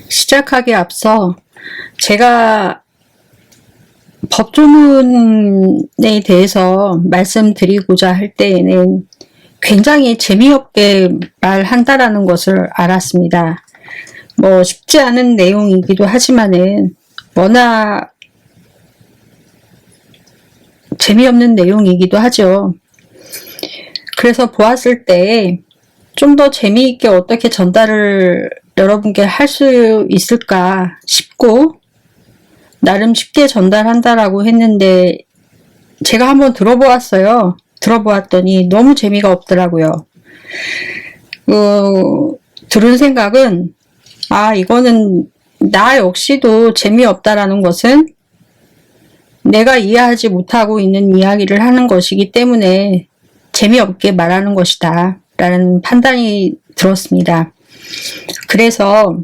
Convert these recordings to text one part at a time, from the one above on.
시작하기에 앞서 제가 법조문에 대해서 말씀드리고자 할 때에는 굉장히 재미없게 말한다라는 것을 알았습니다. 쉽지 않은 내용이기도 하지만은 워낙 재미없는 내용이기도 하죠. 그래서 보았을 때 좀 더 재미있게 어떻게 전달을 여러분께 할 수 있을까 싶고 나름 쉽게 전달한다라고 했는데 제가 한번 들어보았어요. 들어보았더니 너무 재미가 없더라고요. 들은 생각은 이거는 나 역시도 재미없다라는 것은 내가 이해하지 못하고 있는 이야기를 하는 것이기 때문에 재미없게 말하는 것이다 라는 판단이 들었습니다. 그래서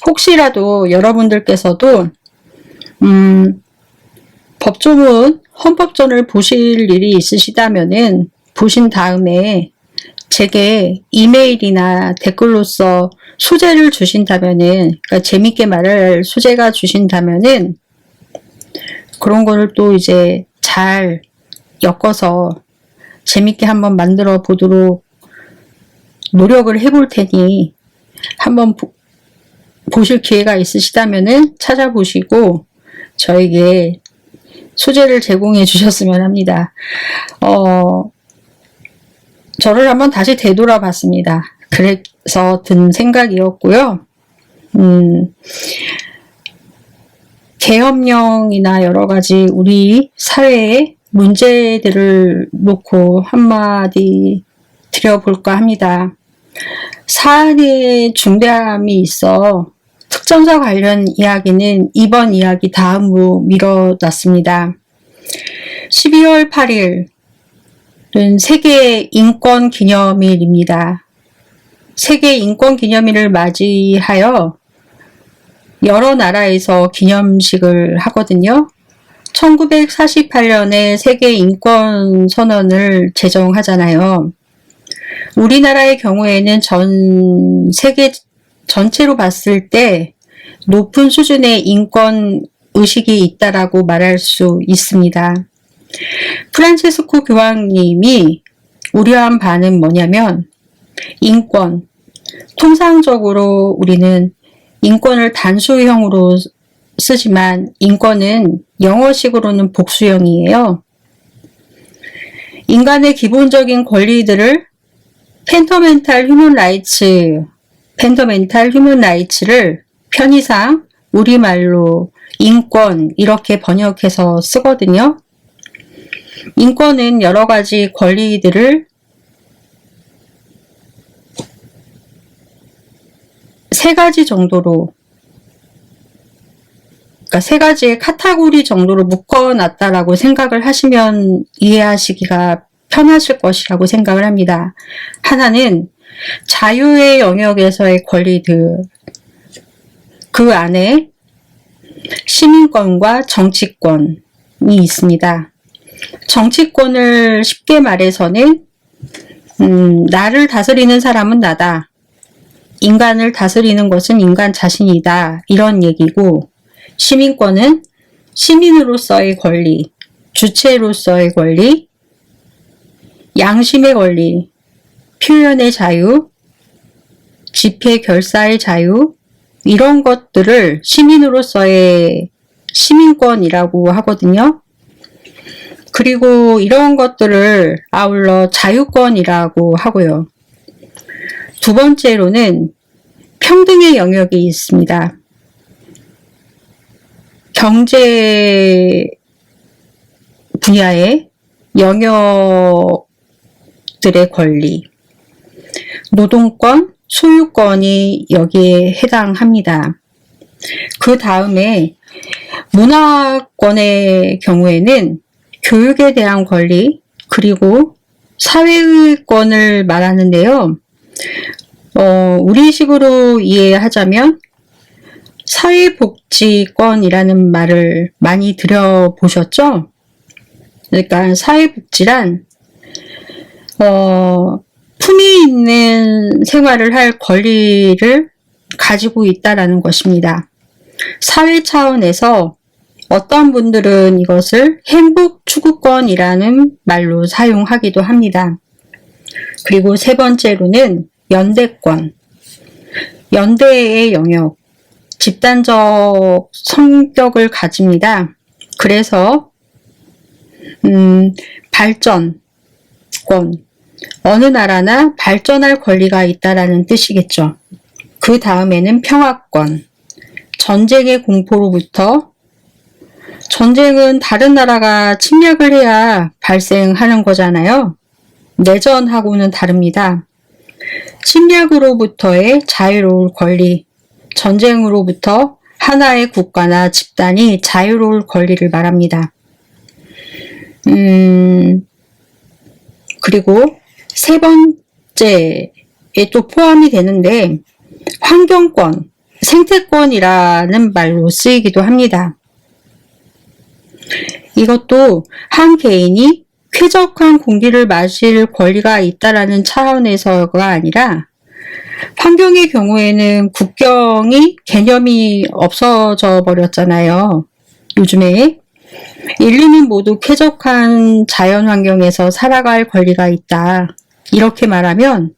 혹시라도 여러분들께서도 법조문 헌법전을 보실 일이 있으시다면은 보신 다음에 제게 이메일이나 댓글로서 소재를 주신다면은, 그러니까 재밌게 말할 소재가 주신다면은 그런 거를 또 이제 잘 엮어서 재밌게 한번 만들어 보도록 노력을 해볼 테니 한번 보실 기회가 있으시다면은 찾아보시고 저에게 소재를 제공해 주셨으면 합니다. 저를 한번 다시 되돌아봤습니다. 그래서 든 생각이었고요. 계엄령이나 여러 가지 우리 사회의 문제들을 놓고 한마디 드려볼까 합니다. 사안의 중대함이 있어 특정사 관련 이야기는 이번 이야기 다음으로 미뤄놨습니다. 12월 8일은 세계 인권 기념일입니다. 세계 인권 기념일을 맞이하여 여러 나라에서 기념식을 하거든요. 1948년에 세계 인권 선언을 제정하잖아요. 우리나라의 경우에는 전 세계 전체로 봤을 때 높은 수준의 인권 의식이 있다라고 말할 수 있습니다. 프란치스코 교황님이 우려한 바는 뭐냐면 인권, 통상적으로 우리는 인권을 단수형으로 쓰지만 인권은 영어식으로는 복수형이에요. 인간의 기본적인 권리들을 펀더멘탈 휴먼 라이츠를 편의상 우리말로 인권 이렇게 번역해서 쓰거든요. 인권은 여러 가지 권리들을 세 가지 정도로, 그러니까 세 가지의 카테고리 정도로 묶어놨다라고 생각을 하시면 이해하시기가 편하실 것이라고 생각을 합니다. 하나는 자유의 영역에서의 권리들, 그 안에 시민권과 정치권이 있습니다. 정치권을 쉽게 말해서는 나를 다스리는 사람은 나다. 인간을 다스리는 것은 인간 자신이다. 이런 얘기고, 시민권은 시민으로서의 권리, 주체로서의 권리, 양심의 권리, 표현의 자유, 집회 결사의 자유, 이런 것들을 시민으로서의 시민권이라고 하거든요. 그리고 이런 것들을 아울러 자유권이라고 하고요. 두 번째로는 평등의 영역이 있습니다. 경제 분야의 영역들의 권리, 노동권, 소유권이 여기에 해당합니다. 그 다음에 문화권의 경우에는 교육에 대한 권리, 그리고 사회의권을 말하는데요. 우리식으로 이해하자면 사회복지권이라는 말을 많이 들어보셨죠? 그러니까 사회복지란 품위 있는 생활을 할 권리를 가지고 있다라는 것입니다. 사회 차원에서 어떤 분들은 이것을 행복 추구권이라는 말로 사용하기도 합니다. 그리고 세 번째로는 연대권, 연대의 영역, 집단적 성격을 가집니다. 그래서 발전권, 어느 나라나 발전할 권리가 있다라는 뜻이겠죠. 그 다음에는 평화권, 전쟁의 공포로부터, 전쟁은 다른 나라가 침략을 해야 발생하는 거잖아요. 내전하고는 다릅니다. 침략으로부터의 자유로울 권리, 전쟁으로부터 하나의 국가나 집단이 자유로울 권리를 말합니다. 그리고 세 번째에 또 포함이 되는데 환경권, 생태권이라는 말로 쓰이기도 합니다. 이것도 한 개인이 쾌적한 공기를 마실 권리가 있다라는 차원에서가 아니라 환경의 경우에는 국경이 개념이 없어져 버렸잖아요. 요즘에 인류는 모두 쾌적한 자연 환경에서 살아갈 권리가 있다. 이렇게 말하면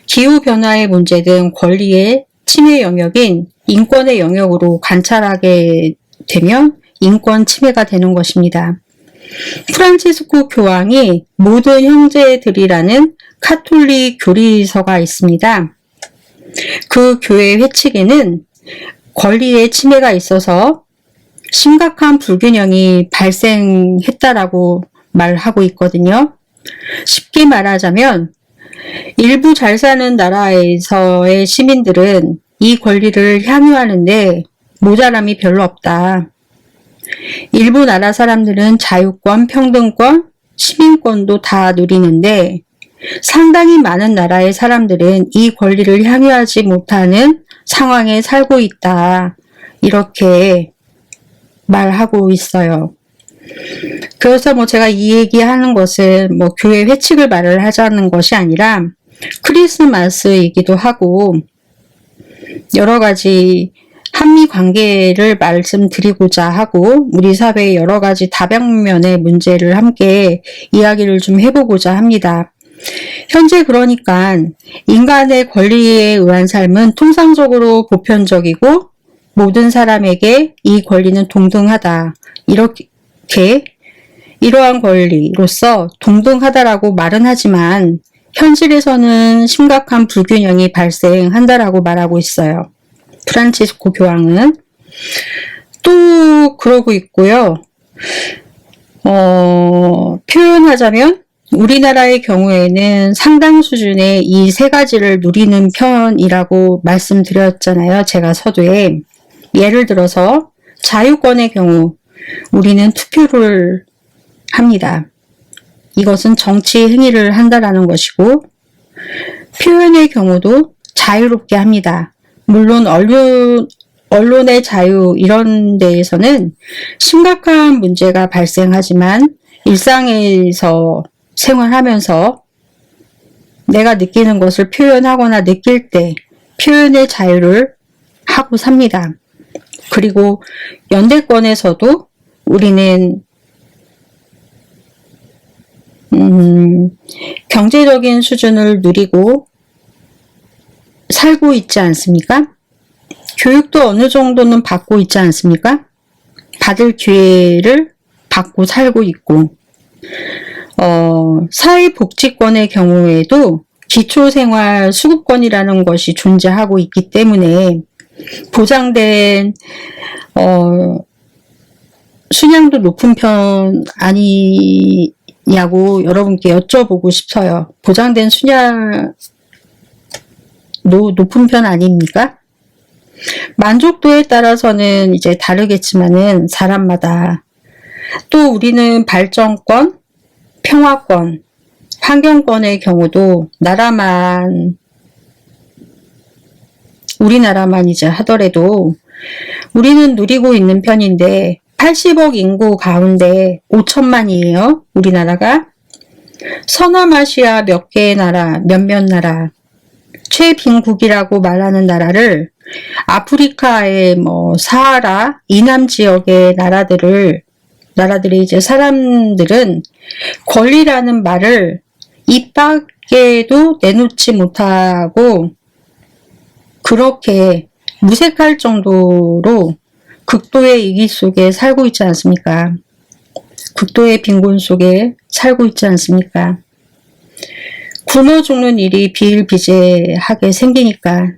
기후변화의 문제 등 권리의 침해 영역인 인권의 영역으로 관찰하게 되면 인권 침해가 되는 것입니다. 프란치스코 교황이 모든 형제들이라는 카톨릭 교리서가 있습니다. 그 교회 회칙에는 권리의 침해가 있어서 심각한 불균형이 발생했다라고 말하고 있거든요. 쉽게 말하자면 일부 잘 사는 나라에서의 시민들은 이 권리를 향유하는데 모자람이 별로 없다. 일부 나라 사람들은 자유권, 평등권, 시민권도 다 누리는데 상당히 많은 나라의 사람들은 이 권리를 향유하지 못하는 상황에 살고 있다. 이렇게 말하고 있어요. 그래서 제가 이 얘기하는 것은 교회 회칙을 말을 하자는 것이 아니라 크리스마스이기도 하고 여러 가지 한미 관계를 말씀드리고자 하고 우리 사회의 여러 가지 다방면의 문제를 함께 이야기를 좀 해보고자 합니다. 현재 그러니까 인간의 권리에 의한 삶은 통상적으로 보편적이고 모든 사람에게 이 권리는 동등하다. 이렇게 이러한 권리로서 동등하다라고 말은 하지만 현실에서는 심각한 불균형이 발생한다라고 말하고 있어요. 프란치스코 교황은 또 그러고 있고요. 표현하자면 우리나라의 경우에는 상당 수준의 이 세 가지를 누리는 편이라고 말씀드렸잖아요. 제가 서두에. 예를 들어서 자유권의 경우 우리는 투표를 합니다. 이것은 정치 행위를 한다라는 것이고 표현의 경우도 자유롭게 합니다. 물론 언론의 자유 이런 데에서는 심각한 문제가 발생하지만 일상에서 생활하면서 내가 느끼는 것을 표현하거나 느낄 때 표현의 자유를 하고 삽니다. 그리고 연대권에서도 우리는 경제적인 수준을 누리고 살고 있지 않습니까? 교육도 어느 정도는 받고 있지 않습니까? 받을 기회를 받고 살고 있고 사회복지권의 경우에도 기초생활 수급권이라는 것이 존재하고 있기 때문에 보장된 수량도 높은 편 아니냐고 여러분께 여쭤보고 싶어요. 보장된 수량 높은 편 아닙니까? 만족도에 따라서는 이제 다르겠지만은 사람마다 또 우리는 발전권, 평화권, 환경권의 경우도 우리나라만 이제 하더라도 우리는 누리고 있는 편인데 80억 인구 가운데 5천만이에요. 우리나라가. 서남아시아 몇 개의 나라, 몇몇 나라 최빈국이라고 말하는 나라를 아프리카의 사하라 이남 지역의 나라들의 이제 사람들은 권리라는 말을 입 밖에도 내놓지 못하고 그렇게 무색할 정도로 극도의 이기 속에 살고 있지 않습니까? 극도의 빈곤 속에 살고 있지 않습니까? 굶어 죽는 일이 비일비재하게 생기니까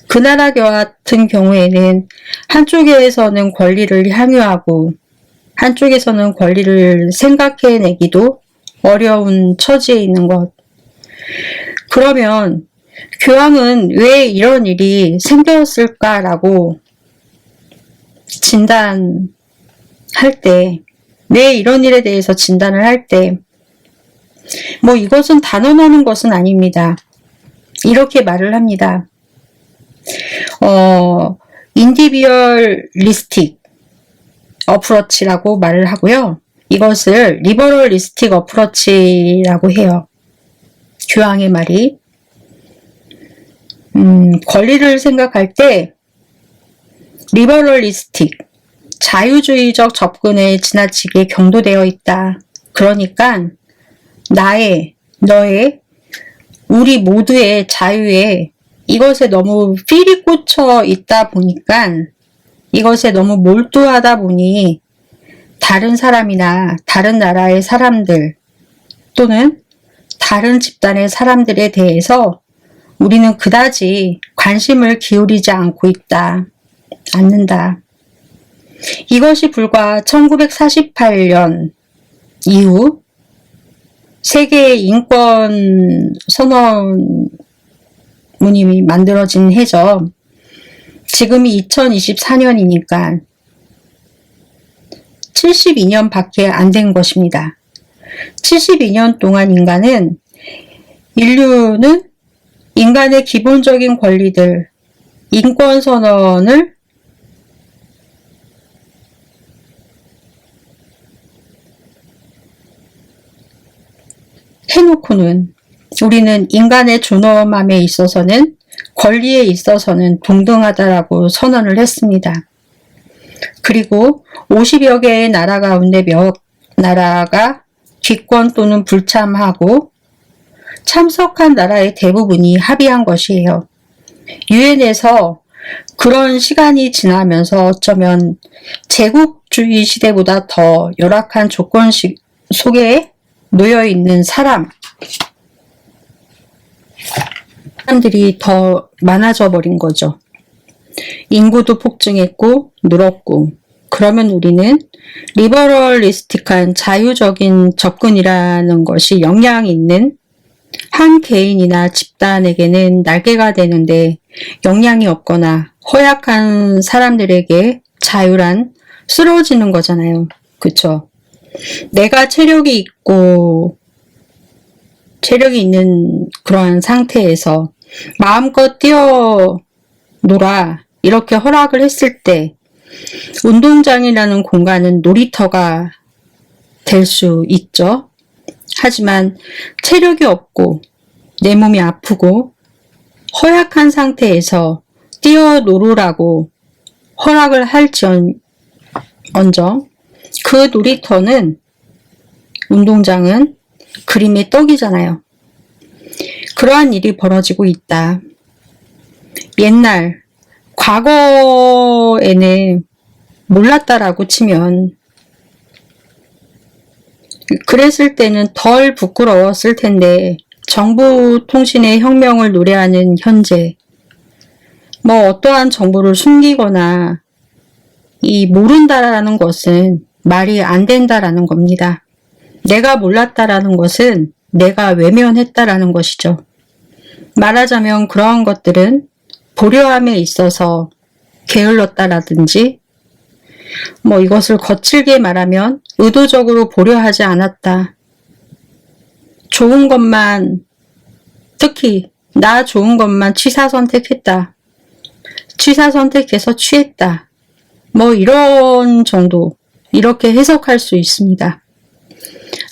그 나라 같은 경우에는 한쪽에서는 권리를 향유하고 한쪽에서는 권리를 생각해내기도 어려운 처지에 있는 것. 그러면 교황은 왜 이런 일이 생겼을까라고 진단할 때, 왜 이런 일에 대해서 진단을 할 때, 이것은 단언하는 것은 아닙니다. 이렇게 말을 합니다. 인디비얼리스틱 어프로치라고 말을 하고요. 이것을 리버럴리스틱 어프로치라고 해요. 교황의 말이. 권리를 생각할 때 리버럴리스틱, 자유주의적 접근에 지나치게 경도되어 있다. 그러니까 나의, 너의, 우리 모두의 자유에 이것에 너무 필이 꽂혀 있다 보니까 이것에 너무 몰두하다 보니 다른 사람이나 다른 나라의 사람들 또는 다른 집단의 사람들에 대해서 우리는 그다지 관심을 기울이지 않는다. 이것이 불과 1948년 이후 세계의 인권 선언문이 만들어진 해죠. 지금이 2024년이니까 72년밖에 안 된 것입니다. 72년 동안 인류는 인간의 기본적인 권리들, 인권 선언을 해놓고는 우리는 인간의 존엄함에 있어서는 권리에 있어서는 동등하다라고 선언을 했습니다. 그리고 50여 개의 나라 가운데 몇 나라가 기권 또는 불참하고 참석한 나라의 대부분이 합의한 것이에요. 유엔에서 그런 시간이 지나면서 어쩌면 제국주의 시대보다 더 열악한 조건 속에 놓여있는 사람들이 더 많아져 버린 거죠. 인구도 폭증했고 늘었고, 그러면 우리는 리버럴리스틱한 자유적인 접근이라는 것이 역량 있는 한 개인이나 집단에게는 날개가 되는데 역량이 없거나 허약한 사람들에게 자유란 쓰러지는 거잖아요. 그쵸? 내가 체력이 있는 그러한 상태에서 마음껏 뛰어놀아 이렇게 허락을 했을 때 운동장이라는 공간은 놀이터가 될 수 있죠. 하지만 체력이 없고 내 몸이 아프고 허약한 상태에서 뛰어놀으라고 허락을 할지언정 그 놀이터는 운동장은 그림의 떡이잖아요. 그러한 일이 벌어지고 있다. 과거에는 몰랐다라고 치면 그랬을 때는 덜 부끄러웠을 텐데 정부 통신의 혁명을 노래하는 현재 어떠한 정보를 숨기거나 모른다라는 것은 말이 안 된다라는 겁니다. 내가 몰랐다라는 것은 내가 외면했다라는 것이죠. 말하자면 그러한 것들은 보려함에 있어서 게을렀다라든지 이것을 거칠게 말하면 의도적으로 보려하지 않았다. 좋은 것만, 특히 나 좋은 것만 취사선택했다. 취사선택해서 취했다. 이런 정도, 이렇게 해석할 수 있습니다.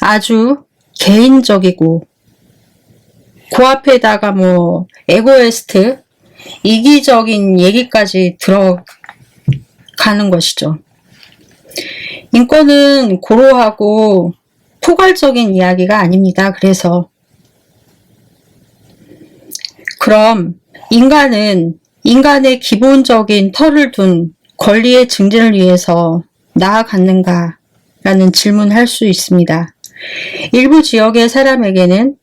아주 개인적이고 그 앞에다가 뭐 에고이스트, 이기적인 얘기까지 들어가는 것이죠. 인권은 고로하고 포괄적인 이야기가 아닙니다. 그래서 그럼 인간은 인간의 기본적인 터를 둔 권리의 증진을 위해서 나아갔는가? 라는 질문할 수 있습니다. 일부 지역의 사람에게는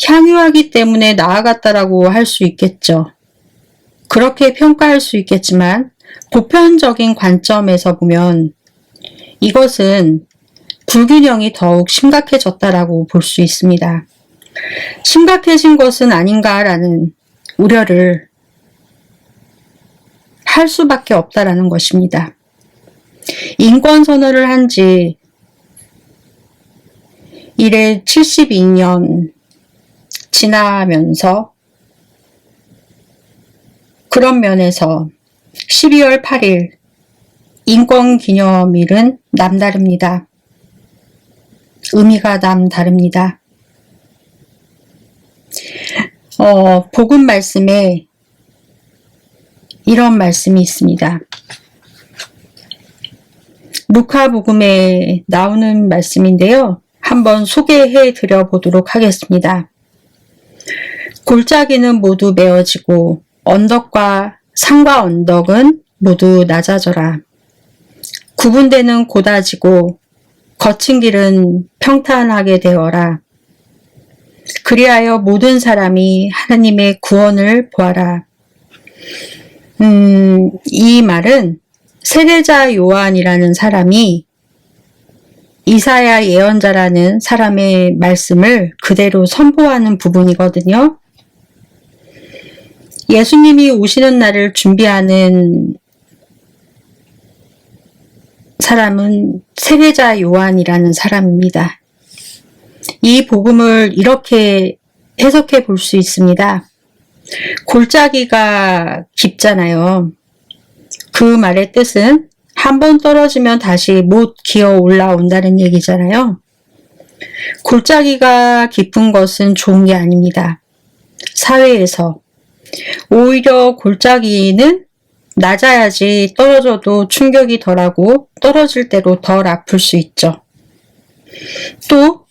향유하기 때문에 나아갔다라고 할 수 있겠죠. 그렇게 평가할 수 있겠지만 보편적인 관점에서 보면 이것은 불균형이 더욱 심각해졌다라고 볼 수 있습니다. 심각해진 것은 아닌가라는 우려를 할 수밖에 없다라는 것입니다. 인권 선언을 한 지 이래 72년 지나면서 그런 면에서 12월 8일 인권기념일은 남다릅니다. 의미가 남다릅니다. 복음 말씀에 이런 말씀이 있습니다. 루카 복음에 나오는 말씀인데요. 한번 소개해 드려 보도록 하겠습니다. 골짜기는 모두 메어지고 언덕과 산과 언덕은 모두 낮아져라. 구분대는 곧아지고 거친 길은 평탄하게 되어라. 그리하여 모든 사람이 하나님의 구원을 보아라. 이 말은 세례자 요한이라는 사람이 이사야 예언자라는 사람의 말씀을 그대로 선포하는 부분이거든요. 예수님이 오시는 날을 준비하는 사람은 세례자 요한이라는 사람입니다. 이 복음을 이렇게 해석해 볼 수 있습니다. 골짜기가 깊잖아요. 그 말의 뜻은 한 번 떨어지면 다시 못 기어 올라온다는 얘기잖아요. 골짜기가 깊은 것은 좋은 게 아닙니다. 사회에서 오히려 골짜기는 낮아야지 떨어져도 충격이 덜하고 떨어질 대로 덜 아플 수 있죠. 또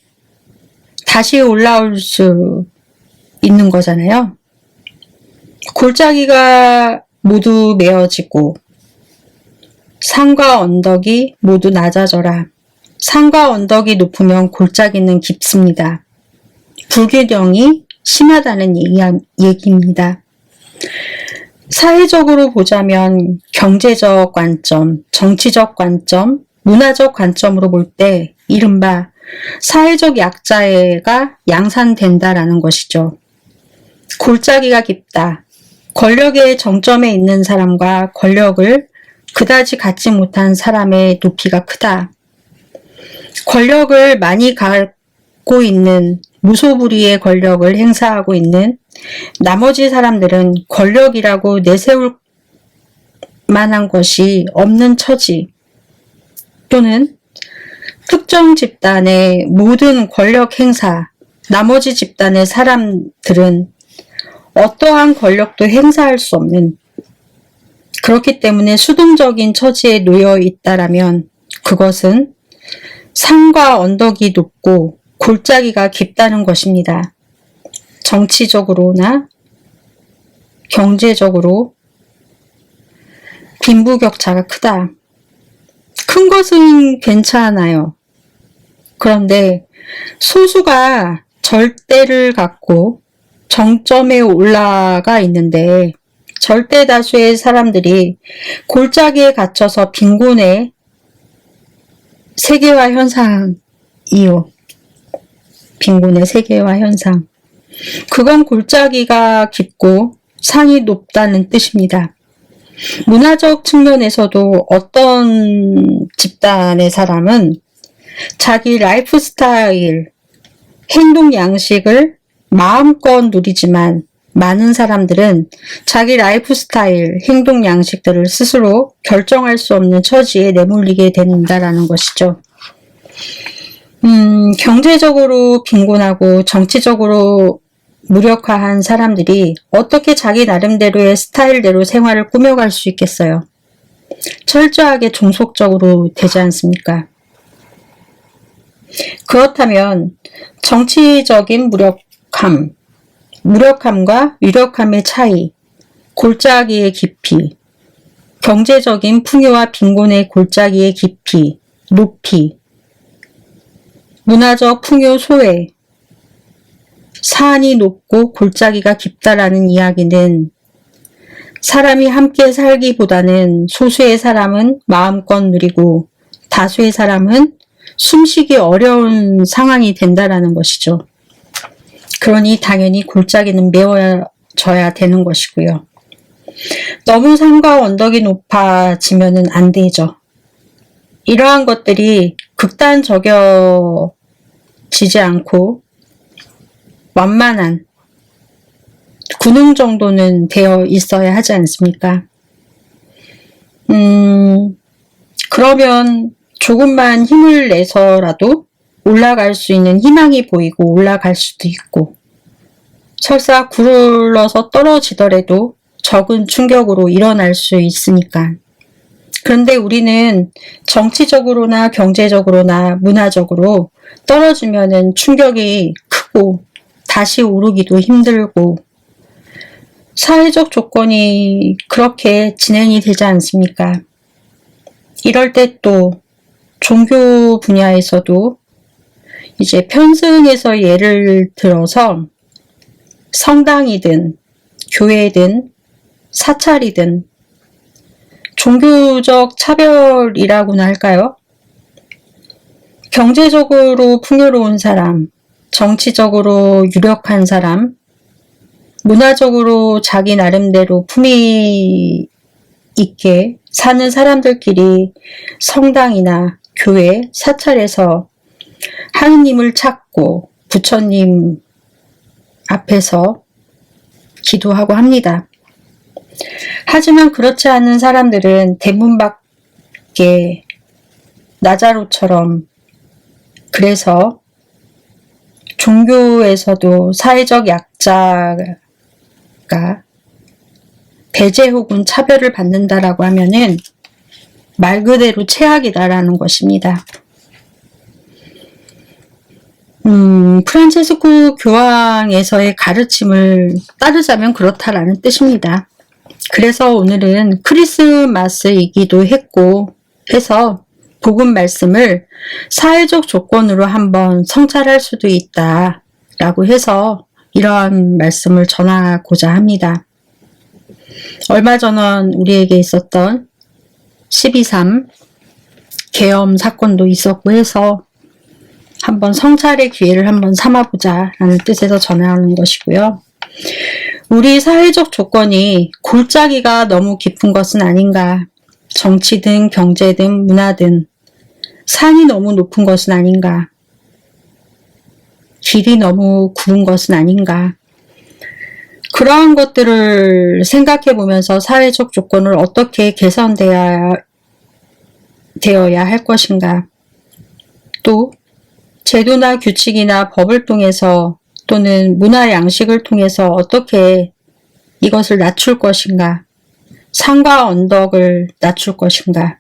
다시 올라올 수 있는 거잖아요. 골짜기가 모두 메어지고 산과 언덕이 모두 낮아져라. 산과 언덕이 높으면 골짜기는 깊습니다. 불균형이 심하다는 얘기입니다. 사회적으로 보자면 경제적 관점, 정치적 관점, 문화적 관점으로 볼 때 이른바 사회적 약자가 양산된다라는 것이죠. 골짜기가 깊다. 권력의 정점에 있는 사람과 권력을 그다지 갖지 못한 사람의 높이가 크다. 권력을 많이 갖고 있는 무소불위의 권력을 행사하고 있는 나머지 사람들은 권력이라고 내세울 만한 것이 없는 처지 또는 특정 집단의 모든 권력 행사, 나머지 집단의 사람들은 어떠한 권력도 행사할 수 없는, 그렇기 때문에 수동적인 처지에 놓여 있다라면 그것은 산과 언덕이 높고 골짜기가 깊다는 것입니다. 정치적으로나 경제적으로 빈부격차가 크다. 큰 것은 괜찮아요. 그런데 소수가 절대를 갖고 정점에 올라가 있는데 절대 다수의 사람들이 골짜기에 갇혀서 빈곤의 세계화 현상이요. 빈곤의 세계화 현상. 그건 골짜기가 깊고 산이 높다는 뜻입니다. 문화적 측면에서도 어떤 집단의 사람은 자기 라이프 스타일, 행동 양식을 마음껏 누리지만 많은 사람들은 자기 라이프 스타일, 행동 양식들을 스스로 결정할 수 없는 처지에 내몰리게 된다라는 것이죠. 경제적으로 빈곤하고 정치적으로 무력화한 사람들이 어떻게 자기 나름대로의 스타일대로 생활을 꾸며갈 수 있겠어요? 철저하게 종속적으로 되지 않습니까? 그렇다면 정치적인 무력함과 유력함의 차이, 골짜기의 깊이, 경제적인 풍요와 빈곤의 골짜기의 깊이, 높이, 문화적 풍요 소외, 산이 높고 골짜기가 깊다라는 이야기는 사람이 함께 살기보다는 소수의 사람은 마음껏 누리고 다수의 사람은 숨쉬기 어려운 상황이 된다라는 것이죠. 그러니 당연히 골짜기는 메워져야 되는 것이고요. 너무 산과 언덕이 높아지면은 안 되죠. 이러한 것들이 극단적여지지 않고 완만한 균형 정도는 되어 있어야 하지 않습니까? 그러면 조금만 힘을 내서라도 올라갈 수 있는 희망이 보이고 올라갈 수도 있고, 설사 굴러서 떨어지더라도 적은 충격으로 일어날 수 있으니까. 그런데 우리는 정치적으로나 경제적으로나 문화적으로 떨어지면은 충격이 크고 다시 오르기도 힘들고 사회적 조건이 그렇게 진행이 되지 않습니까? 이럴 때 또 종교 분야에서도 이제 편승에서 예를 들어서 성당이든 교회든 사찰이든 종교적 차별이라고나 할까요? 경제적으로 풍요로운 사람, 정치적으로 유력한 사람, 문화적으로 자기 나름대로 품위 있게 사는 사람들끼리 성당이나 교회, 사찰에서 하느님을 찾고 부처님 앞에서 기도하고 합니다. 하지만 그렇지 않은 사람들은 대문 밖에 나자로처럼, 그래서 종교에서도 사회적 약자가 배제 혹은 차별을 받는다라고 하면은 말 그대로 최악이다라는 것입니다. 프란체스코 교황에서의 가르침을 따르자면 그렇다라는 뜻입니다. 그래서 오늘은 크리스마스이기도 했고 해서 복음 말씀을 사회적 조건으로 한번 성찰할 수도 있다라고 해서 이러한 말씀을 전하고자 합니다. 얼마 전 우리에게 있었던 12.3 계엄 사건도 있었고 해서 한번 성찰의 기회를 한번 삼아보자 라는 뜻에서 전하는 것이고요. 우리 사회적 조건이 골짜기가 너무 깊은 것은 아닌가, 정치든 경제든 문화든 산이 너무 높은 것은 아닌가, 길이 너무 굵은 것은 아닌가, 그러한 것들을 생각해 보면서 사회적 조건을 어떻게 개선되어야 할 것인가, 또 제도나 규칙이나 법을 통해서 또는 문화 양식을 통해서 어떻게 이것을 낮출 것인가, 산과 언덕을 낮출 것인가.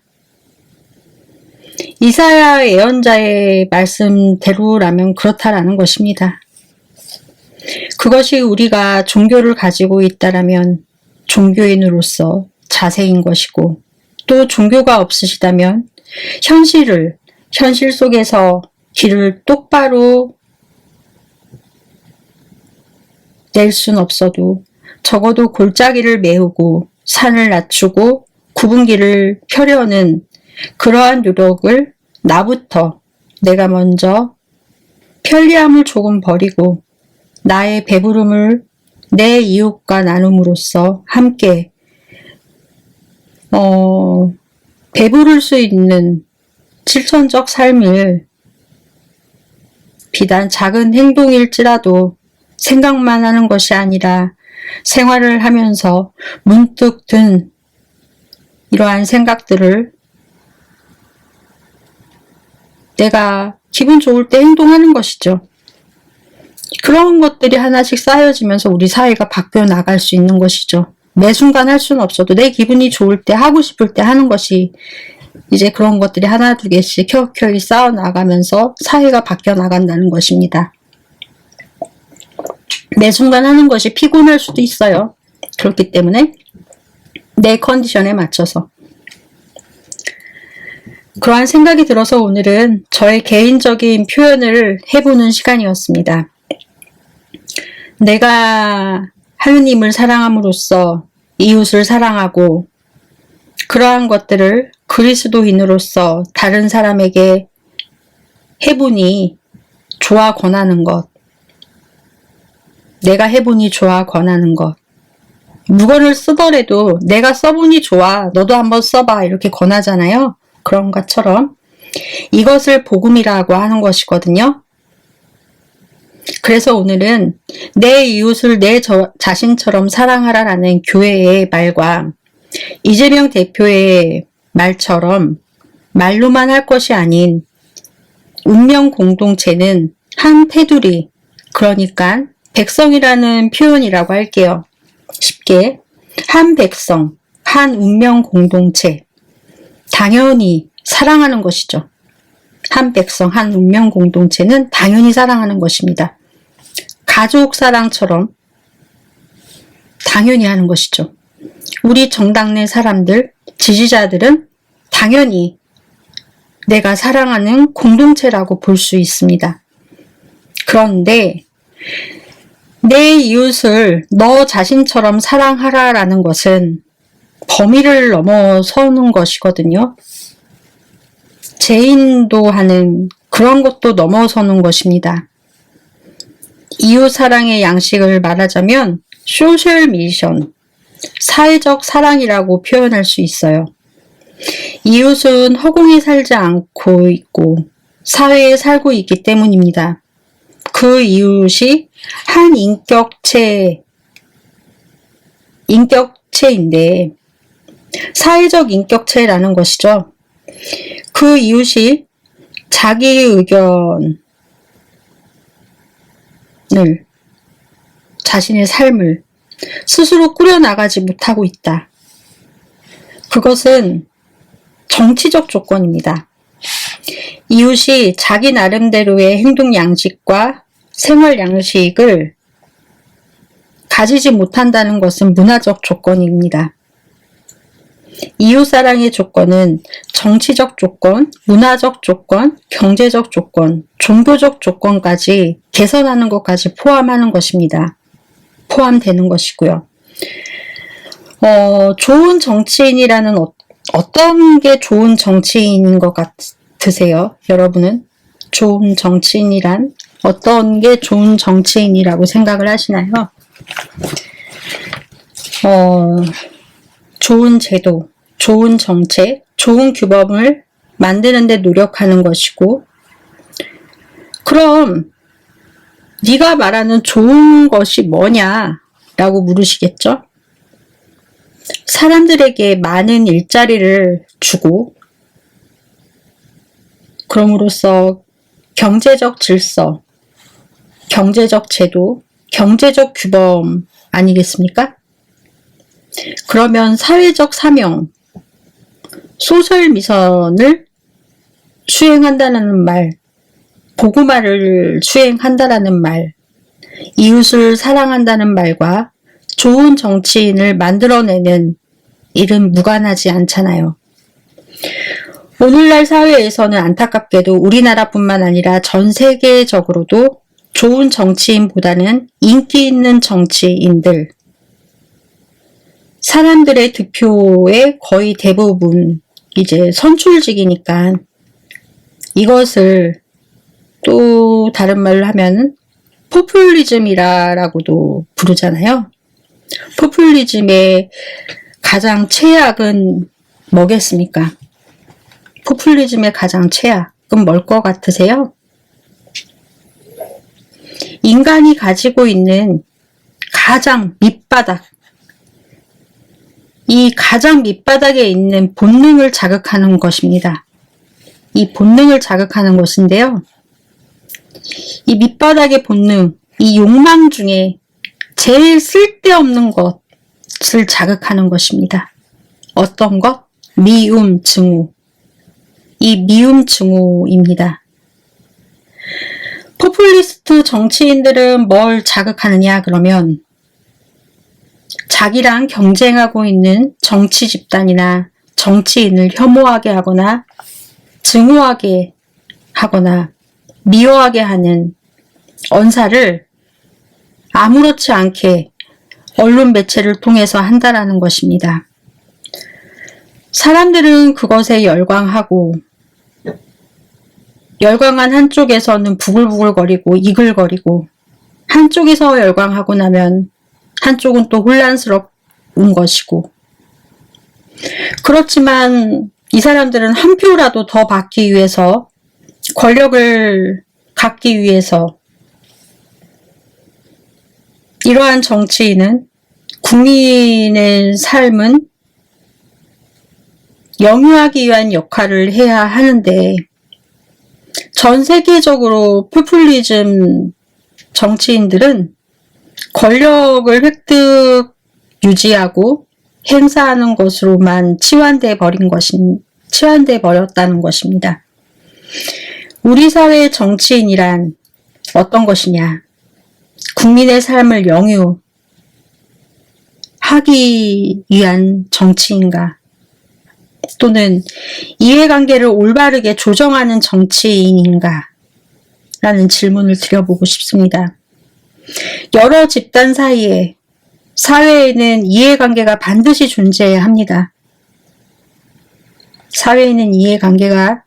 이사야 예언자의 말씀대로라면 그렇다라는 것입니다. 그것이 우리가 종교를 가지고 있다라면 종교인으로서 자세인 것이고, 또 종교가 없으시다면 현실 속에서 길을 똑바로 낼 순 없어도 적어도 골짜기를 메우고 산을 낮추고 굽은 길을 펴려는 그러한 노력을 나부터, 내가 먼저 편리함을 조금 버리고 나의 배부름을 내 이웃과 나눔으로써 함께 배부를 수 있는 실천적 삶을 비단 작은 행동일지라도 생각만 하는 것이 아니라 생활을 하면서 문득 든 이러한 생각들을 내가 기분 좋을 때 행동하는 것이죠. 그런 것들이 하나씩 쌓여지면서 우리 사회가 바뀌어 나갈 수 있는 것이죠. 매 순간 할 수는 없어도 내 기분이 좋을 때 하고 싶을 때 하는 것이 이제 그런 것들이 하나 두 개씩 켜켜이 쌓여 나가면서 사회가 바뀌어 나간다는 것입니다. 매 순간 하는 것이 피곤할 수도 있어요. 그렇기 때문에 내 컨디션에 맞춰서 그러한 생각이 들어서 오늘은 저의 개인적인 표현을 해보는 시간이었습니다. 내가 하느님을 사랑함으로써 이웃을 사랑하고 그러한 것들을 그리스도인으로서 다른 사람에게 해보니 좋아 권하는 것, 내가 해보니 좋아 권하는 것, 물건을 쓰더라도 내가 써보니 좋아, 너도 한번 써봐 이렇게 권하잖아요. 그런 것처럼 이것을 복음이라고 하는 것이거든요. 그래서 오늘은 내 이웃을 내 자신처럼 사랑하라라는 교회의 말과 이재명 대표의 말처럼 말로만 할 것이 아닌 운명 공동체는 한 테두리, 그러니까 백성이라는 표현이라고 할게요. 쉽게 한 백성, 한 운명 공동체, 당연히 사랑하는 것이죠. 한 백성, 한 운명 공동체는 당연히 사랑하는 것입니다. 가족 사랑처럼 당연히 하는 것이죠. 우리 정당 내 사람들, 지지자들은 당연히 내가 사랑하는 공동체라고 볼 수 있습니다. 그런데 내 이웃을 너 자신처럼 사랑하라라는 것은 범위를 넘어서는 것이거든요. 재인도하는 그런 것도 넘어서는 것입니다. 이웃 사랑의 양식을 말하자면 소셜 미션, 사회적 사랑이라고 표현할 수 있어요. 이웃은 허공에 살지 않고 있고 사회에 살고 있기 때문입니다. 그 이웃이 한 인격체인데 사회적 인격체라는 것이죠. 그 이웃이 자기 의견을, 자신의 삶을 스스로 꾸려나가지 못하고 있다. 그것은 정치적 조건입니다. 이웃이 자기 나름대로의 행동 양식과 생활 양식을 가지지 못한다는 것은 문화적 조건입니다. 이웃사랑의 조건은 정치적 조건, 문화적 조건, 경제적 조건, 종교적 조건까지 개선하는 것까지 포함하는 것입니다. 포함되는 것이고요. 좋은 정치인이라는 어떤 게 좋은 정치인인 것 같으세요? 여러분은 좋은 정치인이란 어떤 게 좋은 정치인이라고 생각을 하시나요? 좋은 제도, 좋은 정책, 좋은 규범을 만드는 데 노력하는 것이고, 그럼 네가 말하는 좋은 것이 뭐냐라고 물으시겠죠? 사람들에게 많은 일자리를 주고, 그럼으로써 경제적 질서, 경제적 제도, 경제적 규범 아니겠습니까? 그러면 사회적 사명, 소설 미션을 수행한다는 말, 복음화를 수행한다라는 말, 이웃을 사랑한다는 말과 좋은 정치인을 만들어내는 일은 무관하지 않잖아요. 오늘날 사회에서는 안타깝게도 우리나라뿐만 아니라 전 세계적으로도 좋은 정치인보다는 인기 있는 정치인들, 사람들의 득표의 거의 대부분 이제 선출직이니까 이것을 또 다른 말로 하면 포퓰리즘이라고도 부르잖아요. 포퓰리즘의 가장 최악은 뭐겠습니까? 포퓰리즘의 가장 최악은 뭘 것 같으세요? 인간이 가지고 있는 가장 밑바닥, 이 가장 밑바닥에 있는 본능을 자극하는 것입니다. 이 본능을 자극하는 것인데요. 이 밑바닥의 본능, 이 욕망 중에 제일 쓸데없는 것을 자극하는 것입니다. 어떤 것? 미움, 증오. 이 미움, 증오입니다. 포퓰리스트 정치인들은 뭘 자극하느냐 그러면 자기랑 경쟁하고 있는 정치 집단이나 정치인을 혐오하게 하거나 증오하게 하거나 미워하게 하는 언사를 아무렇지 않게 언론 매체를 통해서 한다라는 것입니다. 사람들은 그것에 열광하고 열광한 한쪽에서는 부글부글거리고 이글거리고 한쪽에서 열광하고 나면 한쪽은 또 혼란스러운 것이고 그렇지만 이 사람들은 한 표라도 더 받기 위해서 권력을 갖기 위해서 이러한 정치인은 국민의 삶은 영유하기 위한 역할을 해야 하는데 전 세계적으로 포퓰리즘 정치인들은 권력을 획득 유지하고 행사하는 것으로만 치환돼 버렸다는 것입니다. 우리 사회의 정치인이란 어떤 것이냐? 국민의 삶을 영유하기 위한 정치인가? 또는 이해관계를 올바르게 조정하는 정치인인가? 라는 질문을 드려보고 싶습니다. 여러 집단 사이에 사회에는 이해관계가 반드시 존재해야 합니다. 사회에는 이해관계가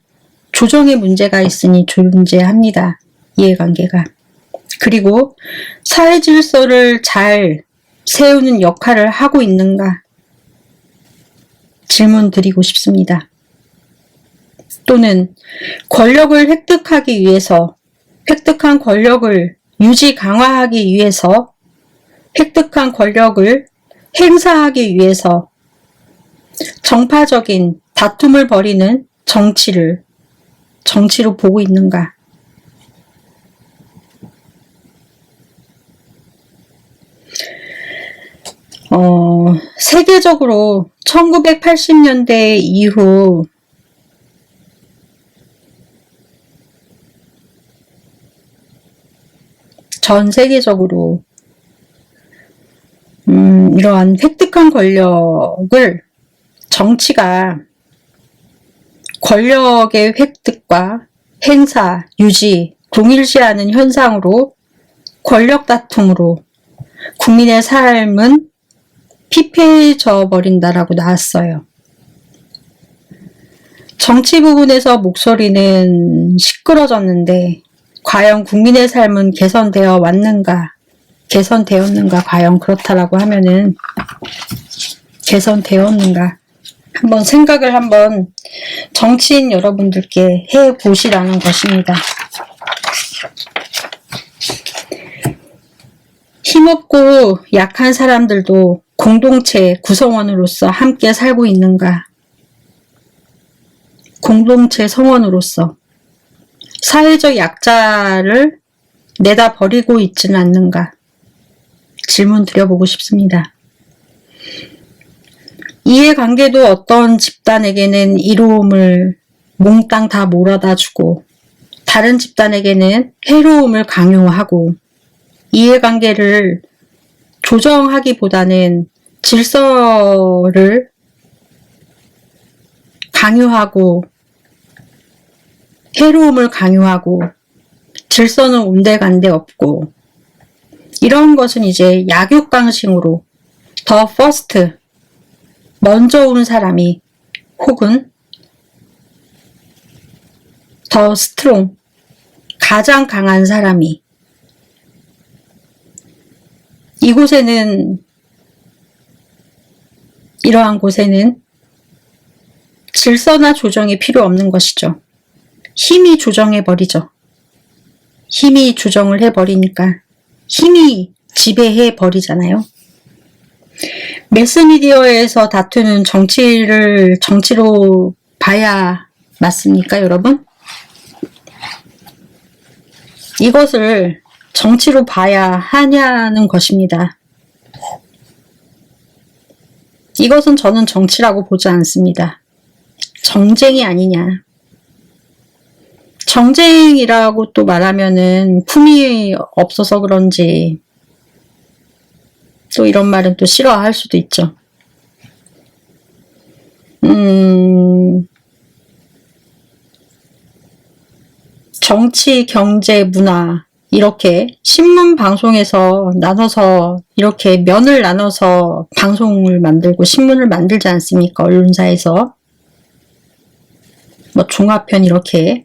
조정의 문제가 있으니 존재합니다. 이해관계가. 그리고 사회 질서를 잘 세우는 역할을 하고 있는가? 질문 드리고 싶습니다. 또는 권력을 획득하기 위해서 획득한 권력을 유지 강화하기 위해서 획득한 권력을 행사하기 위해서 정파적인 다툼을 벌이는 정치로 보고 있는가? 세계적으로 1980년대 이후 전 세계적으로 이러한 획득한 권력을 정치가 권력의 획득과 행사, 유지, 동일시하는 현상으로 권력 다툼으로 국민의 삶은 피폐해져 버린다라고 나왔어요. 정치 부분에서 목소리는 시끄러졌는데 과연 국민의 삶은 개선되었는가 과연 그렇다라고 하면은 개선되었는가 한번 생각을 한번 정치인 여러분들께 해보시라는 것입니다. 힘없고 약한 사람들도 공동체 구성원으로서 함께 살고 있는가? 공동체 성원으로서 사회적 약자를 내다 버리고 있지는 않는가? 질문 드려보고 싶습니다. 이해관계도 어떤 집단에게는 이로움을 몽땅 다 몰아다 주고 다른 집단에게는 해로움을 강요하고 이해관계를 조정하기보다는 질서를 강요하고 해로움을 강요하고 질서는 온데간데 없고 이런 것은 이제 약육강식으로 더 퍼스트 먼저 온 사람이 혹은 더 스트롱 가장 강한 사람이 이러한 곳에는 질서나 조정이 필요 없는 것이죠. 힘이 조정해버리죠. 힘이 조정을 해버리니까 힘이 지배해버리잖아요. 매스미디어에서 다투는 정치로 봐야 맞습니까, 여러분? 이것을 정치로 봐야 하냐는 것입니다. 이것은 저는 정치라고 보지 않습니다. 정쟁이 아니냐. 정쟁이라고 또 말하면은 품이 없어서 그런지 또 이런 말은 또 싫어할 수도 있죠. 정치, 경제, 문화 이렇게 신문 방송에서 나눠서 이렇게 면을 나눠서 방송을 만들고 신문을 만들지 않습니까? 언론사에서 뭐 종합편 이렇게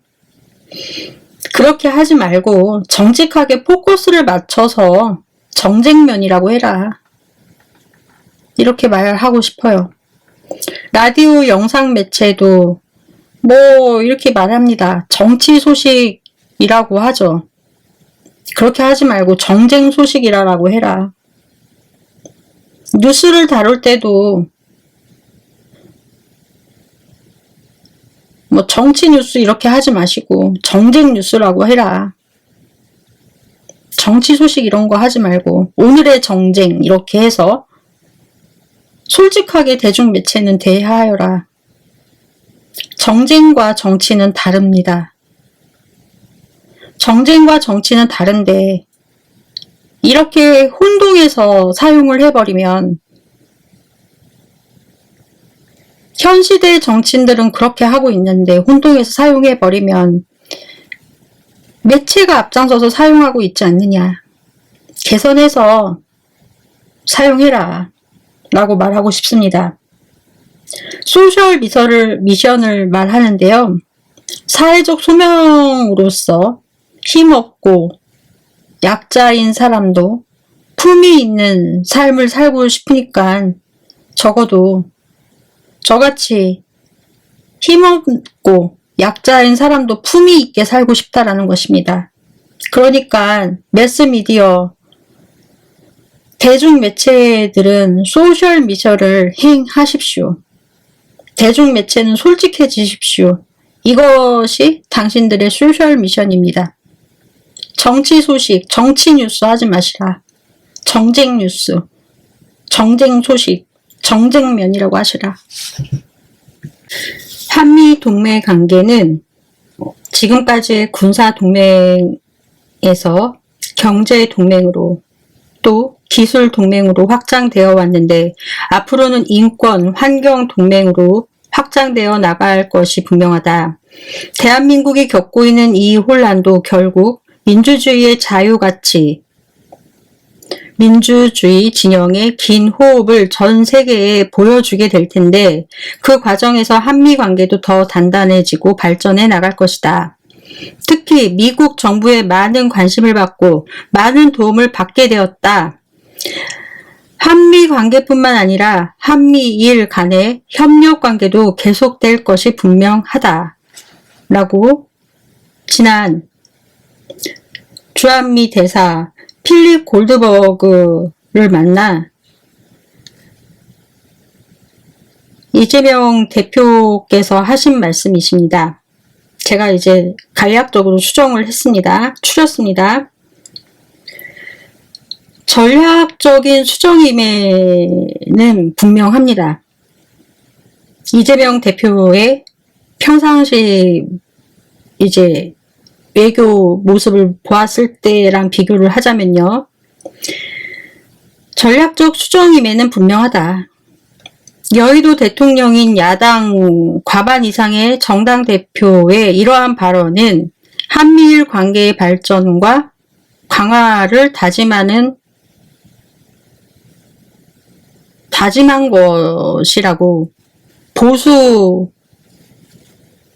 그렇게 하지 말고 정직하게 포커스를 맞춰서 정쟁면이라고 해라. 이렇게 말하고 싶어요. 라디오 영상 매체도 뭐 이렇게 말합니다. 정치 소식이라고 하죠. 그렇게 하지 말고 정쟁 소식이라고 해라. 뉴스를 다룰 때도 뭐 정치 뉴스 이렇게 하지 마시고 정쟁 뉴스라고 해라. 정치 소식 이런 거 하지 말고 오늘의 정쟁 이렇게 해서 솔직하게 대중매체는 대하여라. 정쟁과 정치는 다릅니다. 정쟁과 정치는 다른데 이렇게 혼동해서 사용을 해버리면 현 시대의 정치인들은 그렇게 하고 있는데 혼동해서 사용해버리면 매체가 앞장서서 사용하고 있지 않느냐. 개선해서 사용해라 라고 말하고 싶습니다. 소셜 미션을 말하는데요. 사회적 소명으로서 힘없고 약자인 사람도 품이 있는 삶을 살고 싶으니까 적어도 저같이 힘없고 약자인 사람도 품이 있게 살고 싶다라는 것입니다. 그러니까 매스미디어 대중매체들은 소셜 미션을 행하십시오. 대중매체는 솔직해지십시오. 이것이 당신들의 소셜 미션입니다. 정치 소식, 정치 뉴스 하지 마시라. 정쟁 뉴스, 정쟁 소식, 정쟁면이라고 하시라. 한미 동맹 관계는 지금까지의 군사 동맹에서 경제 동맹으로 또 기술 동맹으로 확장되어 왔는데 앞으로는 인권, 환경 동맹으로 확장되어 나갈 것이 분명하다. 대한민국이 겪고 있는 이 혼란도 결국 민주주의의 자유가치, 민주주의 진영의 긴 호흡을 전 세계에 보여주게 될 텐데 그 과정에서 한미 관계도 더 단단해지고 발전해 나갈 것이다. 특히 미국 정부의 많은 관심을 받고 많은 도움을 받게 되었다. 한미 관계뿐만 아니라 한미일 간의 협력 관계도 계속될 것이 분명하다. 라고 지난 주한미 대사 필립 골드버그를 만나 이재명 대표께서 하신 말씀이십니다. 제가 이제 간략적으로 추렸습니다. 전략적인 수정임에는 분명합니다. 이재명 대표의 평상시 이제 외교 모습을 보았을 때랑 비교를 하자면요. 전략적 수정임에는 분명하다. 여의도 대통령인 야당 과반 이상의 정당 대표의 이러한 발언은 한미일 관계의 발전과 강화를 다짐한 것이라고 보수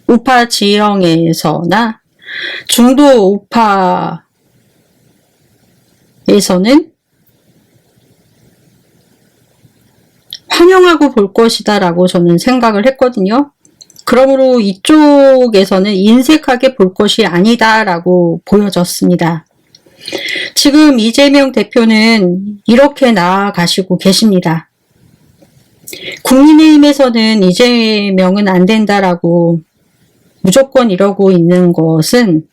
우파 지형에서나 중도 우파에서는 환영하고 볼 것이다 라고 저는 생각을 했거든요. 그러므로 이쪽에서는 인색하게 볼 것이 아니다 라고 보여졌습니다. 지금 이재명 대표는 이렇게 나아가시고 계십니다. 국민의힘에서는 이재명은 안 된다라고 무조건 이러고 있는 것은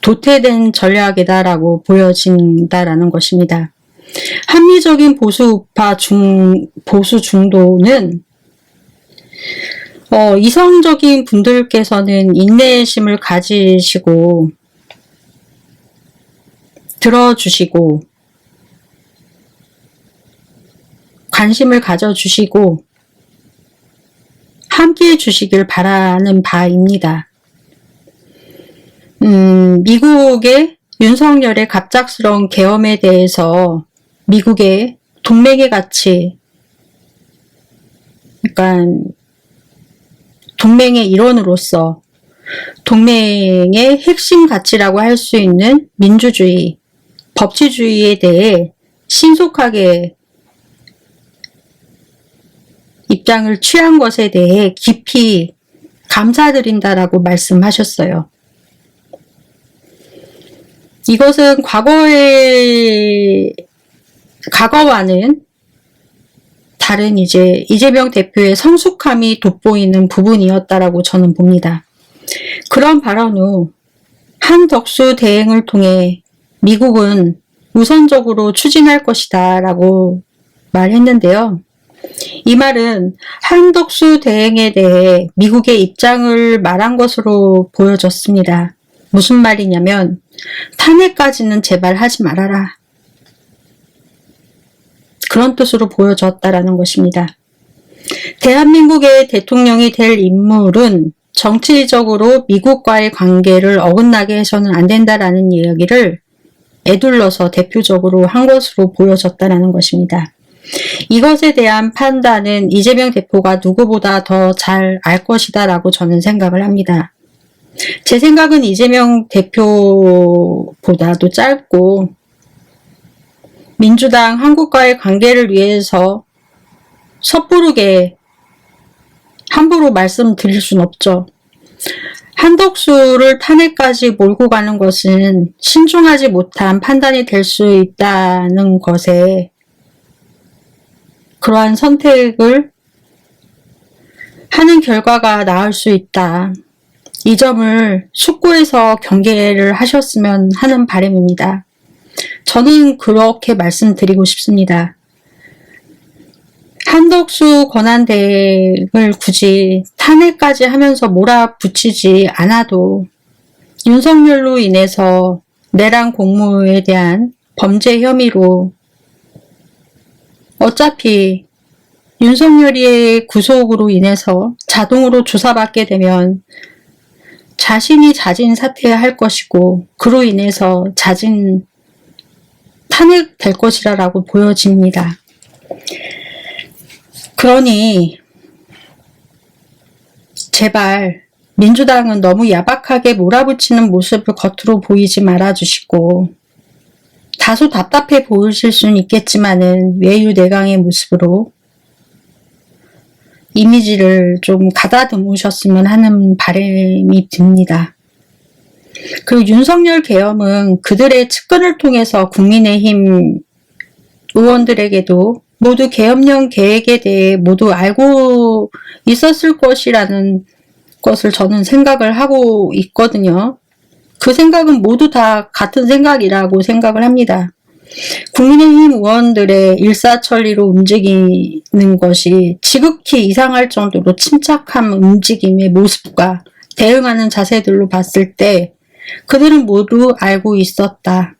도태된 전략이다라고 보여진다라는 것입니다. 합리적인 보수우파 보수 중도는 이성적인 분들께서는 인내심을 가지시고 들어주시고 관심을 가져주시고 함께해 주시길 바라는 바입니다. 미국의 윤석열의 갑작스러운 계엄에 대해서 미국의 동맹의 가치, 그러니까 동맹의 일원으로서 동맹의 핵심 가치라고 할 수 있는 민주주의, 법치주의에 대해 신속하게 입장을 취한 것에 대해 깊이 감사드린다라고 말씀하셨어요. 이것은 과거와는 다른 이재명 대표의 성숙함이 돋보이는 부분이었다라고 저는 봅니다. 그런 발언 후 한덕수 대행을 통해 미국은 우선적으로 추진할 것이다 라고 말했는데요. 이 말은 한덕수 대행에 대해 미국의 입장을 말한 것으로 보여졌습니다. 무슨 말이냐면 탄핵까지는 제발 하지 말아라. 그런 뜻으로 보여졌다라는 것입니다. 대한민국의 대통령이 될 인물은 정치적으로 미국과의 관계를 어긋나게 해서는 안 된다라는 이야기를 에둘러서 대표적으로 한 것으로 보여졌다라는 것입니다. 이것에 대한 판단은 이재명 대표가 누구보다 더 잘 알 것이다 라고 저는 생각을 합니다. 제 생각은 이재명 대표보다도 짧고 민주당 한국과의 관계를 위해서 섣부르게 함부로 말씀드릴 순 없죠. 한덕수를 탄핵까지 몰고 가는 것은 신중하지 못한 판단이 될 수 있다는 것에 그러한 선택을 하는 결과가 나올 수 있다. 이 점을 숙고해서 경계를 하셨으면 하는 바람입니다. 저는 그렇게 말씀드리고 싶습니다. 한덕수 권한대행을 굳이 탄핵까지 하면서 몰아붙이지 않아도 윤석열로 인해서 내란 공무에 대한 범죄 혐의로 어차피 윤석열의 구속으로 인해서 자동으로 조사받게 되면 자신이 자진 사퇴할 것이고 그로 인해서 자진 탄핵될 것이라고 보여집니다. 그러니 제발 민주당은 너무 야박하게 몰아붙이는 모습을 겉으로 보이지 말아주시고 다소 답답해 보이실 수는 있겠지만은 외유내강의 모습으로 이미지를 좀 가다듬으셨으면 하는 바람이 듭니다. 그리고 윤석열 계엄은 그들의 측근을 통해서 국민의힘 의원들에게도 모두 계엄령 계획에 대해 모두 알고 있었을 것이라는 것을 저는 생각을 하고 있거든요. 그 생각은 모두 다 같은 생각이라고 생각을 합니다. 국민의힘 의원들의 일사천리로 움직이는 것이 지극히 이상할 정도로 침착한 움직임의 모습과 대응하는 자세들로 봤을 때 그들은 모두 알고 있었다.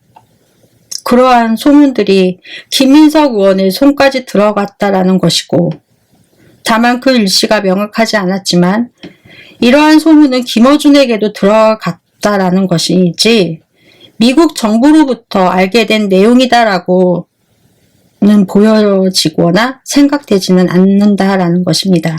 그러한 소문들이 김민석 의원의 손까지 들어갔다라는 것이고 다만 그 일시가 명확하지 않았지만 이러한 소문은 김어준에게도 들어갔다라는 것이지 미국 정부로부터 알게 된 내용이다라고는 보여지거나 생각되지는 않는다라는 것입니다.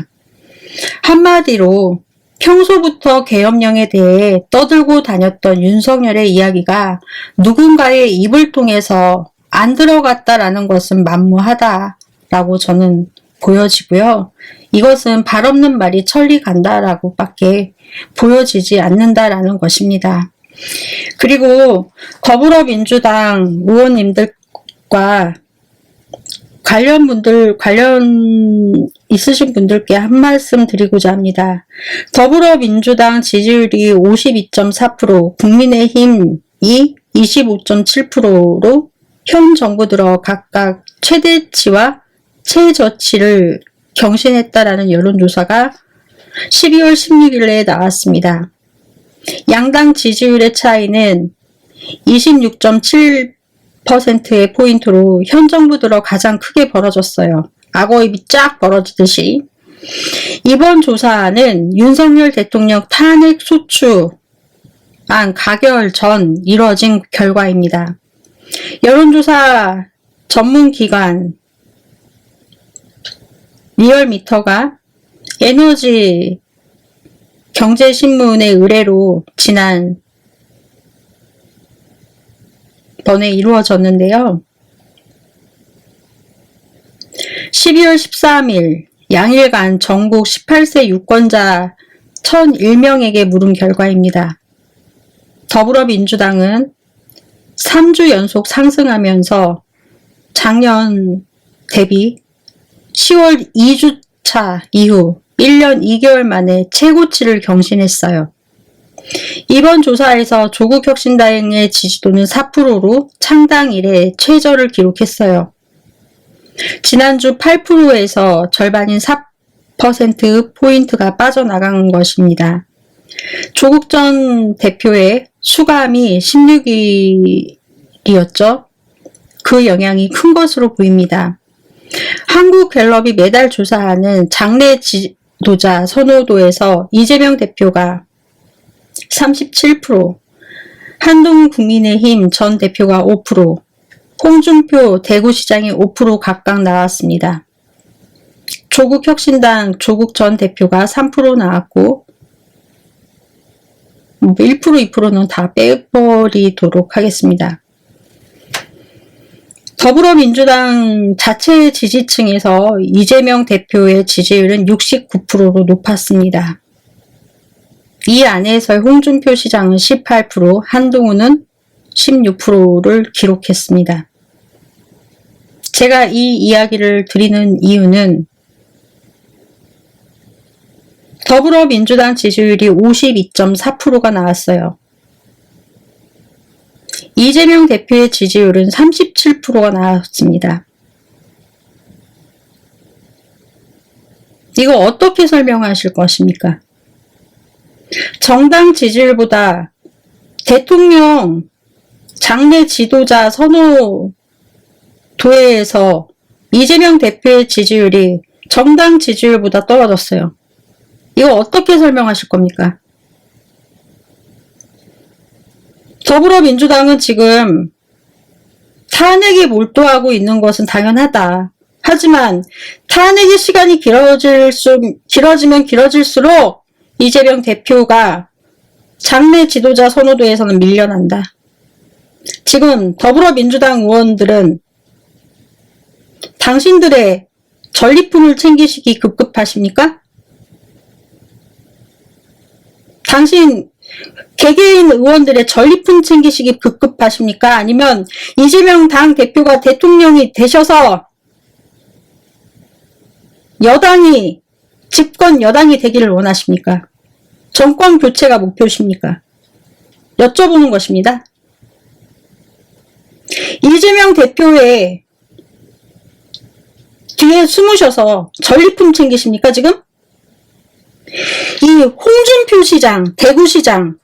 한마디로 평소부터 계엄령에 대해 떠들고 다녔던 윤석열의 이야기가 누군가의 입을 통해서 안 들어갔다라는 것은 만무하다라고 저는 보여지고요. 이것은 발 없는 말이 천리 간다라고 밖에 보여지지 않는다라는 것입니다. 그리고 더불어민주당 의원님들과 관련 있으신 분들께 한 말씀 드리고자 합니다. 더불어민주당 지지율이 52.4%, 국민의힘이 25.7%로 현 정부 들어 각각 최대치와 최저치를 경신했다라는 여론조사가 12월 16일에 나왔습니다. 양당 지지율의 차이는 26.7%의 포인트로 현 정부 들어 가장 크게 벌어졌어요. 악어입이 쫙 벌어지듯이. 이번 조사는 윤석열 대통령 탄핵 소추안 가결 전 이뤄진 결과입니다. 여론조사 전문기관 리얼미터가 에너지 경제신문의 의뢰로 지난 번에 이루어졌는데요. 12월 13일 양일간 전국 18세 유권자 1001명에게 물은 결과입니다. 더불어민주당은 3주 연속 상승하면서 작년 대비 10월 2주차 이후 1년 2개월 만에 최고치를 경신했어요. 이번 조사에서 조국혁신당의 지지도는 4%로 창당 이래 최저를 기록했어요. 지난주 8%에서 절반인 4%포인트가 빠져나간 것입니다. 조국 전 대표의 수감이 16일이었죠. 그 영향이 큰 것으로 보입니다. 한국갤럽이 매달 조사하는 장내 지도자 선호도에서 이재명 대표가 37%, 한동훈 국민의힘 전 대표가 5%, 홍준표 대구시장이 5% 각각 나왔습니다. 조국혁신당 조국 전 대표가 3% 나왔고 1%, 2%는 다 빼버리도록 하겠습니다. 더불어민주당 자체 지지층에서 이재명 대표의 지지율은 69%로 높았습니다. 이 안에서 홍준표 시장은 18%, 한동훈은 16%를 기록했습니다. 제가 이 이야기를 드리는 이유는 더불어민주당 지지율이 52.4%가 나왔어요. 이재명 대표의 지지율은 37%가 나왔습니다. 이거 어떻게 설명하실 것입니까? 정당 지지율보다 대통령 장내 지도자 선호도에서 이재명 대표의 지지율이 정당 지지율보다 떨어졌어요. 이거 어떻게 설명하실 겁니까? 더불어민주당은 지금 탄핵에 몰두하고 있는 것은 당연하다. 하지만 탄핵의 시간이 길어지면 길어질수록 이재명 대표가 장내 지도자 선호도에서는 밀려난다. 지금 더불어민주당 의원들은 당신들의 전리품을 챙기시기 급급하십니까? 당신 개개인 의원들의 전리품 챙기시기 급급하십니까? 아니면 이재명 당 대표가 대통령이 되셔서 여당이 집권 여당이 되기를 원하십니까? 정권 교체가 목표십니까? 여쭤보는 것입니다. 이재명 대표의 뒤에 숨으셔서 전리품 챙기십니까 지금? 이 홍준표 시장, 대구시장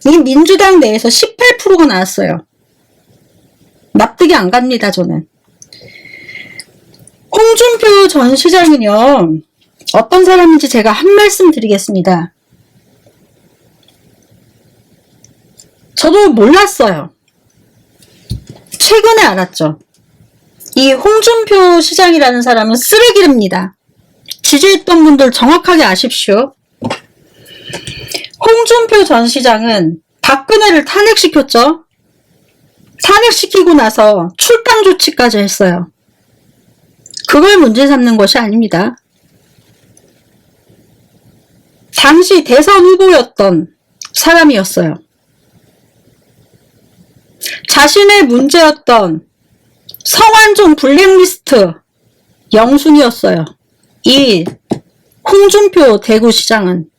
이 민주당 내에서 18%가 나왔어요. 납득이 안 갑니다 저는. 홍준표 전 시장은요 어떤 사람인지 제가 한 말씀 드리겠습니다. 저도 몰랐어요. 최근에 알았죠. 이 홍준표 시장이라는 사람은 쓰레기입니다. 지지했던 분들 정확하게 아십시오. 홍준표 전 시장은 박근혜를 탄핵시켰죠. 탄핵시키고 나서 출당 조치까지 했어요. 그걸 문제 삼는 것이 아닙니다. 당시 대선 후보였던 사람이었어요. 자신의 문제였던 성완종 블랙리스트 영순이었어요. 이 홍준표 대구시장은.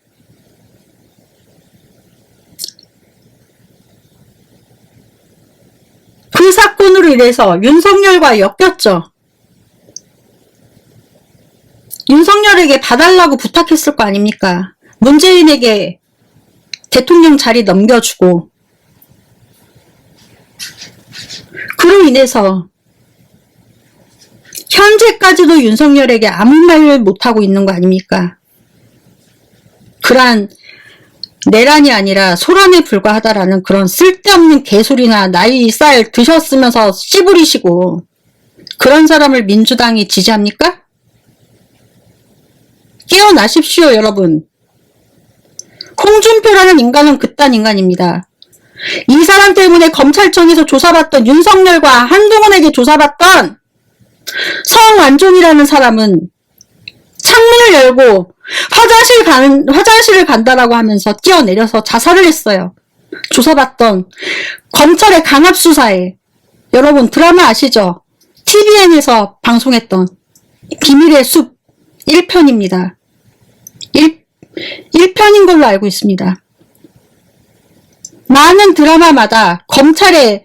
그 사건으로 인해서 윤석열과 엮였죠. 윤석열에게 봐달라고 부탁했을 거 아닙니까? 문재인에게 대통령 자리 넘겨주고, 그로 인해서 현재까지도 윤석열에게 아무 말을 못하고 있는 거 아닙니까? 그러한 내란이 아니라 소란에 불과하다라는 그런 쓸데없는 개소리나 나이 쌀 드셨으면서 씨부리시고, 그런 사람을 민주당이 지지합니까? 깨어나십시오, 여러분. 홍준표라는 인간은 그딴 인간입니다. 이 사람 때문에 검찰청에서 조사받던 윤석열과 한동훈에게 조사받던 성완종이라는 사람은 창문을 열고 화장실을 간다라고 하면서 뛰어내려서 자살을 했어요. 조사받던 검찰의 강압수사에. 여러분 드라마 아시죠? TVN에서 방송했던 비밀의 숲 1편입니다. 1편인 걸로 알고 있습니다. 많은 드라마마다 검찰의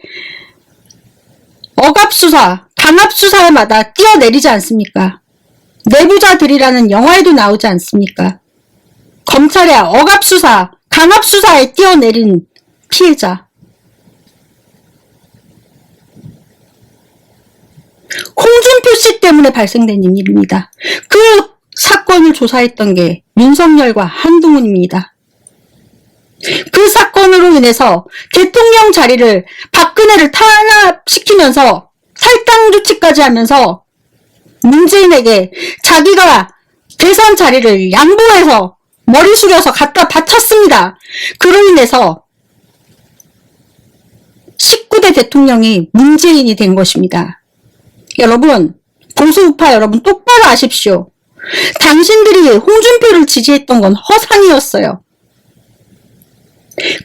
억압수사, 강압수사마다 뛰어내리지 않습니까? 내부자들이라는 영화에도 나오지 않습니까? 검찰의 억압수사, 강압수사에 뛰어내린 피해자. 홍준표 씨 때문에 발생된 일입니다. 그 사건을 조사했던 게 윤석열과 한동훈입니다. 그 사건으로 인해서 대통령 자리를 박근혜를 탄압시키면서 탈당 조치까지 하면서 문재인에게 자기가 대선 자리를 양보해서 머리 숙여서 갖다 바쳤습니다. 그로 인해서 19대 대통령이 문재인이 된 것입니다. 여러분, 보수우파 여러분 똑바로 아십시오. 당신들이 홍준표를 지지했던 건 허상이었어요.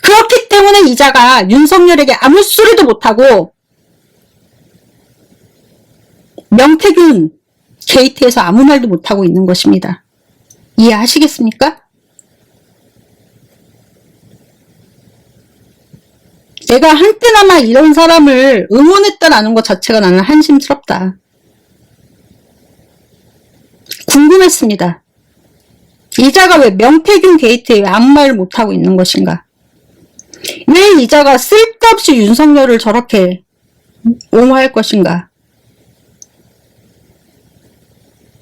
그렇기 때문에 이자가 윤석열에게 아무 소리도 못하고 명태균 게이트에서 아무 말도 못하고 있는 것입니다. 이해하시겠습니까? 내가 한때나마 이런 사람을 응원했다라는 것 자체가 나는 한심스럽다. 궁금했습니다. 이자가 왜 명태균 게이트에 왜 아무 말을 못하고 있는 것인가? 왜 이자가 쓸데없이 윤석열을 저렇게 옹호할 것인가?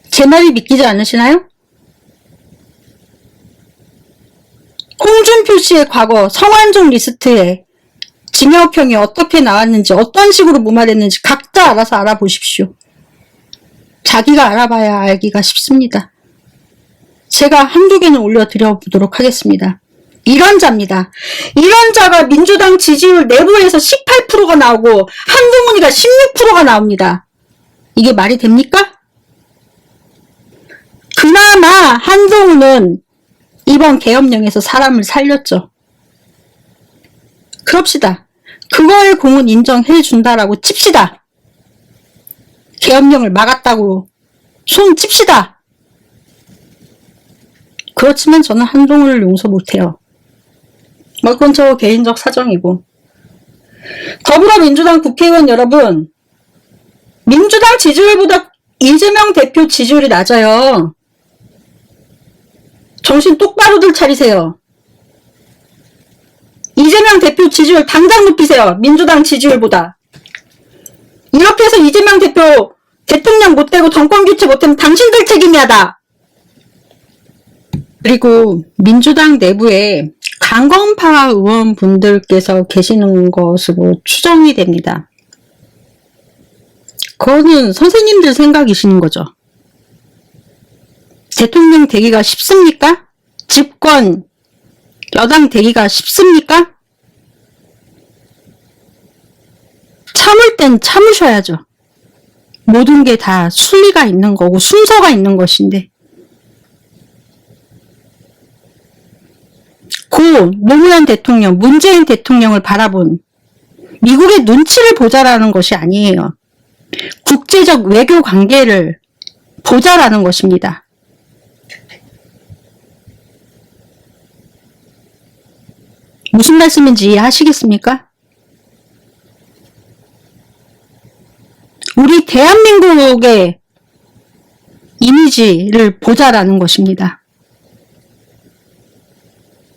제 말이 믿기지 않으시나요? 홍준표 씨의 과거 성완종 리스트에 징역형이 어떻게 나왔는지, 어떤 식으로 무마됐는지 각자 알아서 알아보십시오. 자기가 알아봐야 알기가 쉽습니다. 제가 한두 개는 올려드려 보도록 하겠습니다. 이런 자입니다. 이런 자가 민주당 지지율 내부에서 18%가 나오고 한동훈이가 16%가 나옵니다. 이게 말이 됩니까? 그나마 한동훈은 이번 계엄령에서 사람을 살렸죠. 그럽시다. 그거의 공은 인정해 준다라고 칩시다. 계엄령을 막았다고 손 칩시다. 그렇지만 저는 한동훈을 용서 못해요. 그건 저 개인적 사정이고. 더불어민주당 국회의원 여러분, 민주당 지지율보다 이재명 대표 지지율이 낮아요. 정신 똑바로들 차리세요. 이재명 대표 지지율 당장 높이세요. 민주당 지지율보다. 이렇게 해서 이재명 대표 대통령 못되고 정권교체 못하면 당신들 책임이야다. 그리고 민주당 내부에 강건파 의원분들께서 계시는 것으로 추정이 됩니다. 그거는 선생님들 생각이시는 거죠. 대통령 되기가 쉽습니까? 집권 여당 되기가 쉽습니까? 참을 땐 참으셔야죠. 모든 게 다 순리가 있는 거고 순서가 있는 것인데, 고 노무현 대통령, 문재인 대통령을 바라본 미국의 눈치를 보자라는 것이 아니에요. 국제적 외교 관계를 보자라는 것입니다. 무슨 말씀인지 이해하시겠습니까? 우리 대한민국의 이미지를 보자라는 것입니다.